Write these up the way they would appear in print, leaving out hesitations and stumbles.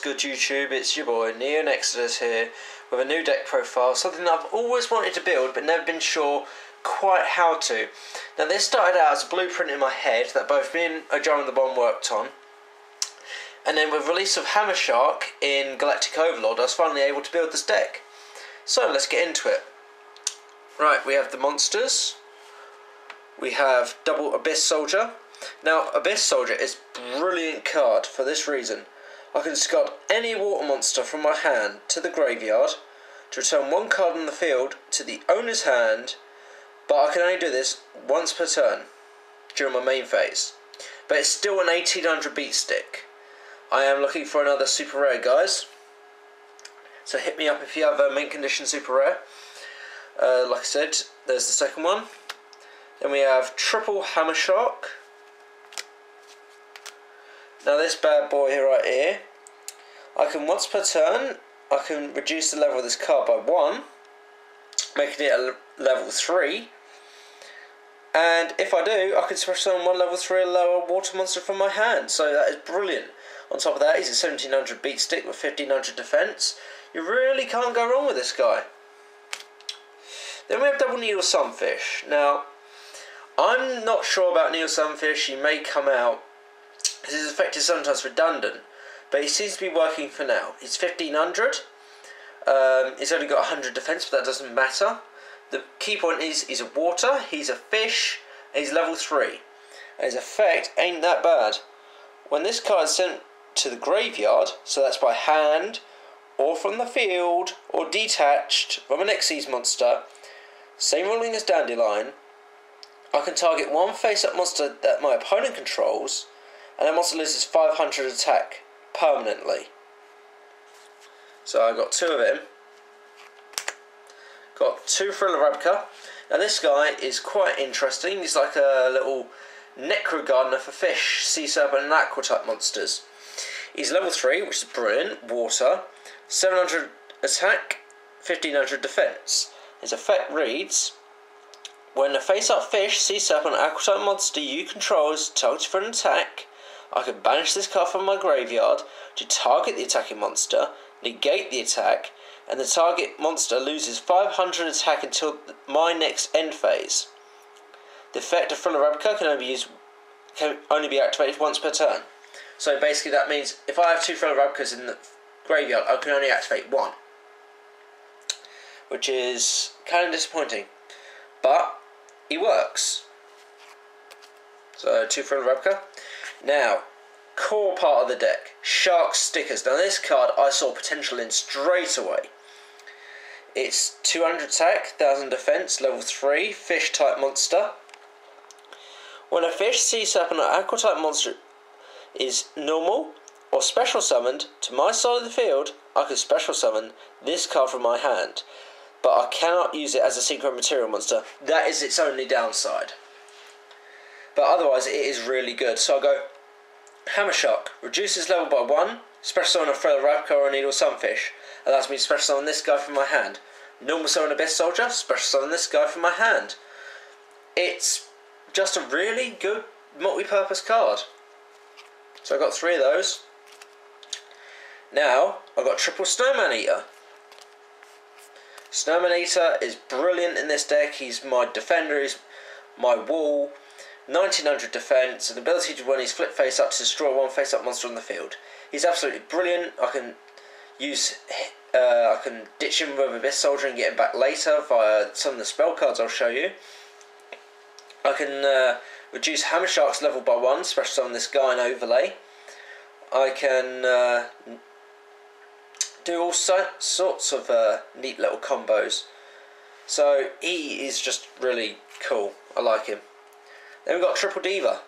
Good YouTube, it's your boy NeoNexudus here with a new deck profile, something that I've always wanted to build but never been sure quite how to. Now this started out as a blueprint in my head that both me and John the Bomb worked on, and then with the release of Hammer Shark in Galactic Overlord I was finally able to build this deck. So let's get into it. Right, we have the monsters, we have double Abyss Soldier. Now Abyss Soldier is a brilliant card for this reason. I can discard any water monster from my hand to the graveyard to return one card on the field to the owner's hand, but I can only do this once per turn during my main phase. But it's still an 1800 beat stick. I am looking for another super rare, guys, so hit me up if you have a mint condition super rare. Like I said, there's the second one. Then we have triple Hammer Shark. Now this bad boy right here, I can once per turn, I can reduce the level of this card by 1, making it a level 3. And if I do, I can special summon one level 3 or lower water monster from my hand. So that is brilliant. On top of that, he's a 1700 beat stick with 1500 defense. You really can't go wrong with this guy. Then we have double Needle Sunfish. Now, I'm not sure about Needle Sunfish. He may come out, because his effect is sometimes redundant, but he seems to be working for now. He's 1500, he's only got 100 defense, but that doesn't matter. The key point is he's a water, he's a fish, and he's level 3. And his effect ain't that bad. When this card is sent to the graveyard, so that's by hand, or from the field, or detached from an Xyz monster, same ruling as Dandelion, I can target one face-up monster that my opponent controls, and that monster loses 500 attack permanently. So I got 2 of him. Got 2 Thriller Rabka. Now this guy is quite interesting. He's like a little Necro Gardener for fish, sea serpent and aqua type monsters. He's level 3, which is brilliant, water, 700 attack, 1500 defense. His effect reads: when a face-up fish, sea serpent, or aqua type monster you control is targeted for an attack, I can banish this card from my graveyard to target the attacking monster, negate the attack, and the target monster loses 500 attack until my next end phase. The effect of Thriller Rabka can only be activated once per turn. So basically that means if I have 2 Thriller Rabkas in the graveyard, I can only activate 1. Which is kind of disappointing. But he works. So 2 Thriller Rabka. Now, core part of the deck, Shark Stickers. Now this card I saw potential in straight away. It's 200 attack, 1000 defense, level 3, fish type monster. When a fish, sea serpent or aqua type monster is normal or special summoned to my side of the field, I can special summon this card from my hand. But I cannot use it as a secret material monster. That is its only downside. But otherwise it is really good. So I go Hammer Shark, reduces level by 1, special summon a Thriller Rabka or a Needle Sunfish, allows me to special summon this guy from my hand. Normal summon Abyss Soldier, special summon this guy from my hand. It's just a really good multi-purpose card. So I got 3 of those. Now I've got triple Snowman Eater. Snowman Eater is brilliant in this deck. He's my defender, he's my wall. 1900 defense, and the ability to, when he's flip face up, to destroy one face up monster on the field. He's absolutely brilliant. I can ditch him with Abyss Soldier and get him back later via some of the spell cards I'll show you. I can reduce Hammer Shark's level by 1, special summon this guy and overlay. I can do all sorts of neat little combos. So he is just really cool. I like him. Then we've got Triple Diva.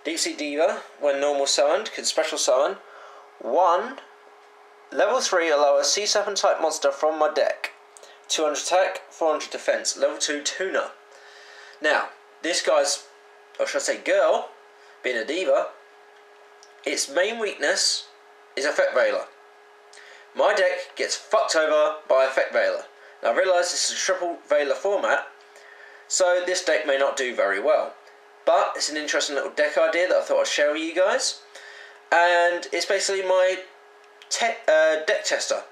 Deep Sea Diva, when normal summoned, can special summon 1 level 3 or lower sea serpent type monster from my deck. 200 attack, 400 defense, level 2 tuner. Now, this guy's, or should I say girl, being a diva, its main weakness is Effect Veiler. My deck gets fucked over by Effect Veiler. Now I realise this is a triple Veiler format, so this deck may not do very well. But it's an interesting little deck idea that I thought I'd share with you guys. and it's basically my deck tester.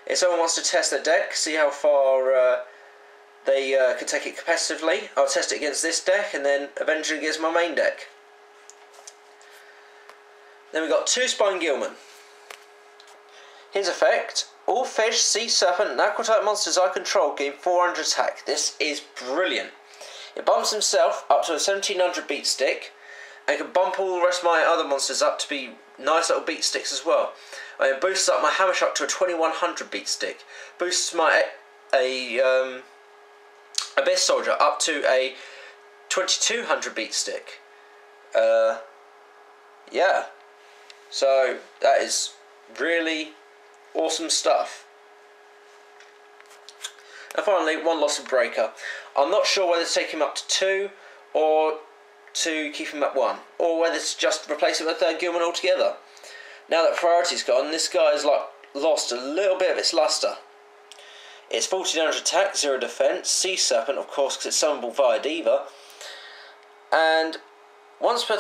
If someone wants to test their deck, see how far they can take it competitively, I'll test it against this deck and then eventually against my main deck. Then we've got 2 Spine Gilman. His effect: all fish, sea serpent and aqua type monsters I control gain 400 attack. This is brilliant. It bumps himself up to a 1700 beat stick and can bump all the rest of my other monsters up to be nice little beat sticks as well. And it boosts up my hammer shock to a 2100 beat stick. Boosts my Abyss Soldier up to a 2200 beat stick. Yeah. So that is really awesome stuff. And finally, 1 Lost Breaker. I'm not sure whether to take him up to 2 or to keep him at 1, or whether to just replace it with a 3rd Gilman altogether. Now that priority's gone, this guy's like lost a little bit of its luster. It's 1400 attack, 0 defense, Sea Serpent, of course, because it's summonable via Diva. And once per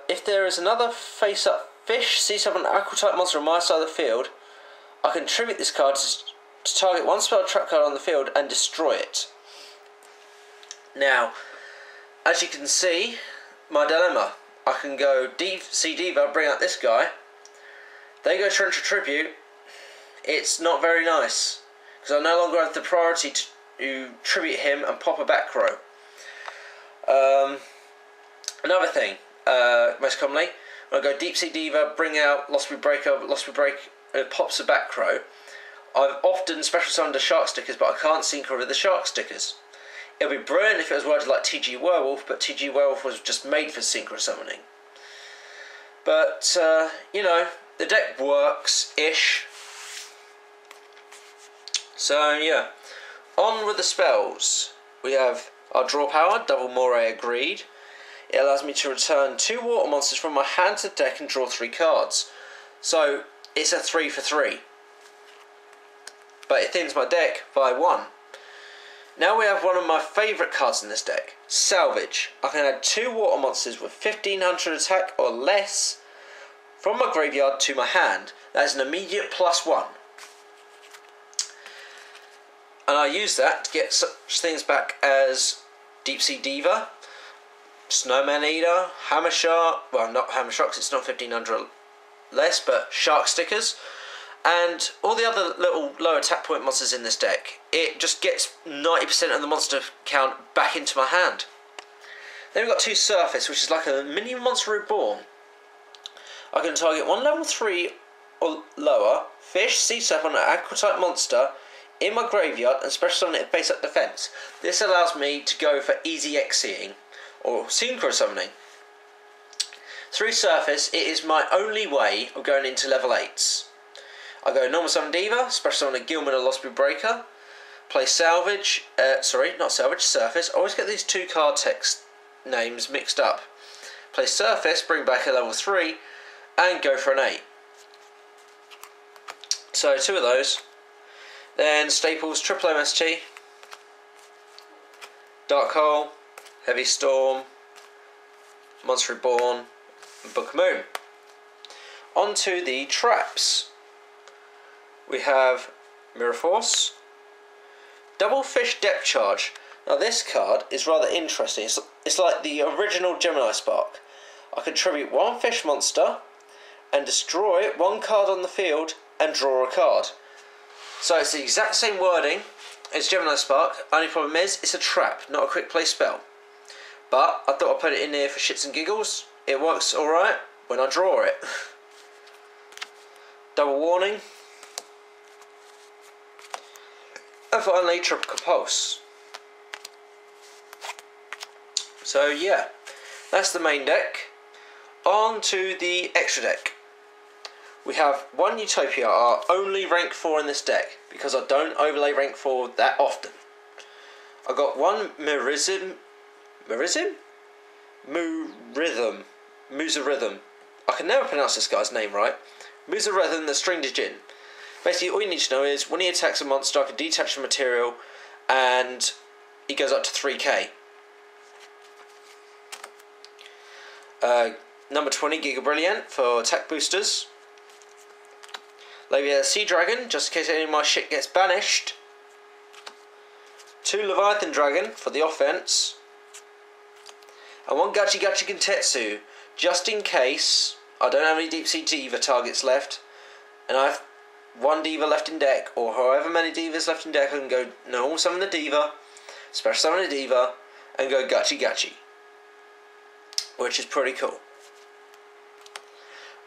if there is another face-up fish, Sea Serpent, Aqua type monster on my side of the field, I can tribute this card to target 1 spell trap card on the field and destroy it. Now, as you can see, my dilemma. I can go see Diva, bring out this guy. They go Torrential Tribute. It's not very nice, because I no longer have the priority to tribute him and pop a back row. Another thing, most commonly, when I go Deep Sea Diva, bring out Lost Breaker, pops a back row. I've often special summoned the Shark Stickers, but I can't synchro with the Shark Stickers. It would be brilliant if it was worded like TG Werewolf, but TG Werewolf was just made for synchro summoning. But, you know, the deck works-ish. So, yeah. On with the spells. We have our Draw Power, Double Moray Agreed. It allows me to return 2 water monsters from my hand to the deck and draw 3 cards. So, it's a 3 for 3. But it thins my deck by 1. Now we have one of my favourite cards in this deck, Salvage. I can add 2 water monsters with 1500 attack or less from my graveyard to my hand. That is an immediate +1. And I use that to get such things back as Deep Sea Diva, Snowman Eater, Hammer Shark, well not Hammer Sharks, it's not 1500 less, but Shark Stickers, and all the other little low attack point monsters in this deck. It just gets 90% of the monster count back into my hand. Then we've got 2 Surface, which is like a mini Monster Reborn. I can target 1 level 3 or lower fish, sea serpent, or aqua type monster in my graveyard and special summon it face up defense. This allows me to go for easy Xying or synchro summoning. Through Surface, it is my only way of going into level 8s. I go normal summon Diva, special summon a Gilman or Lost Breaker, play Salvage, Surface. I always get these 2 card text names mixed up. Play Surface, bring back a level 3, and go for an 8. So 2 of those. Then Staples, Triple MST, Dark Hole, Heavy Storm, Monster Reborn, and Book of Moon. On to the traps. We have Mirror Force, Double Fish Depth Charge. Now this card is rather interesting. It's like the original Gemini Spark. I can tribute 1 fish monster and destroy 1 card on the field and draw a card. So it's the exact same wording as Gemini Spark, only problem is it's a trap, not a quick play spell. But I thought I'd put it in there for shits and giggles. It works alright when I draw it. Double Warning. And finally, Tropical Pulse. So yeah, that's the main deck. On to the extra deck. We have 1 Utopia, our only rank 4 in this deck, because I don't overlay rank 4 that often. I got 1 Muzaridhim? I can never pronounce this guy's name right. Muzaridhim the Stringed Djinn. Basically, all you need to know is when he attacks a monster, I can detach the material, and he goes up to 3k. number 20 Giga Brilliant for attack boosters. Maybe a Sea Dragon, just in case any of my shit gets banished. 2 Leviathan Dragon for the offense. And 1 Gachi Gachi Gentetsu, just in case I don't have any Deep Sea Diva targets left, and I have 1 Diva left in deck, or however many Divas left in deck. I can go normal summon the Diva, special summon the Diva, and go Gachi Gachi, which is pretty cool.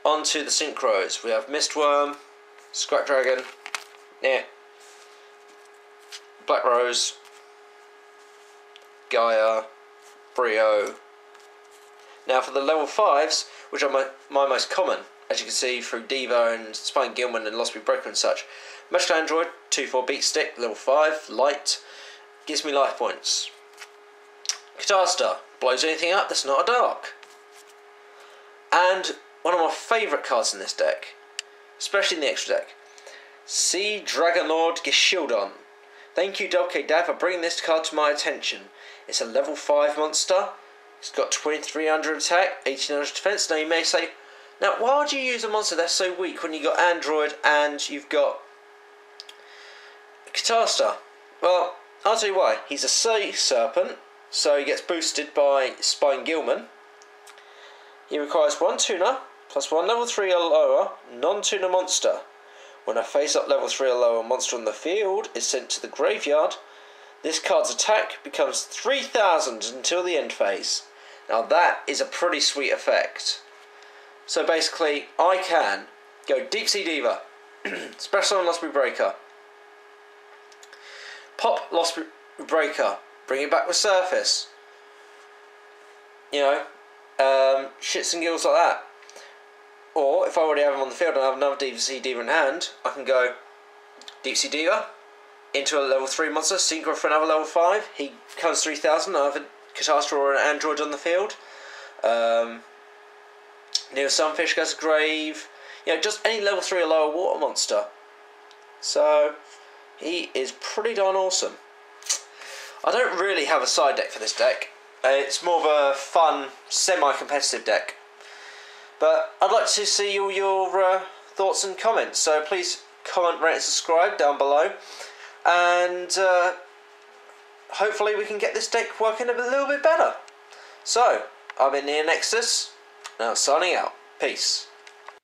On to the Synchros. We have Mistworm, Scrap Dragon, Black Rose, Gaia, Brio. Now for the level 5s, which are my most common, as you can see through Diva and Spine Gilman and Lost Be Broken and such. Magical Android, 2/4 Beat Stick, level 5, light, gives me life points. Catastar, blows anything up that's not a dark. And one of my favourite cards in this deck, especially in the extra deck, Sea Dragon Lord Gishildon. Thank you WK Dad for bringing this card to my attention. It's a level 5 monster. It's got 2300 attack, 1800 defense. Now you may say, now why would you use a monster that's so weak when you got Android and you've got Catastar? Well, I'll tell you why. He's a Sea Serpent, so he gets boosted by Spine Gilman. He requires 1 tuner, plus 1 level 3 or lower non-tuner monster. When a face-up level 3 or lower monster on the field is sent to the graveyard, this card's attack becomes 3000 until the end phase. Now that is a pretty sweet effect. So basically, I can go Deep Sea Diva, Special Summon Lost Be Breaker, pop Lost Be Breaker, bring it back with Surface. You know, shits and giggles like that. Or, if I already have him on the field and I have another Deep Sea Diva in hand, I can go Deep Sea Diva into a level 3 monster, Synchro for another level 5. He becomes 3000, I have a Catastar or an Android on the field. Neo Sunfish goes to grave. You know, just any level 3 or lower water monster. So, he is pretty darn awesome. I don't really have a side deck for this deck. It's more of a fun, semi-competitive deck. But I'd like to see all your thoughts and comments, so please comment, rate and subscribe down below, and hopefully we can get this deck working a little bit better. So, I've been NeoNexudus, now signing out. Peace.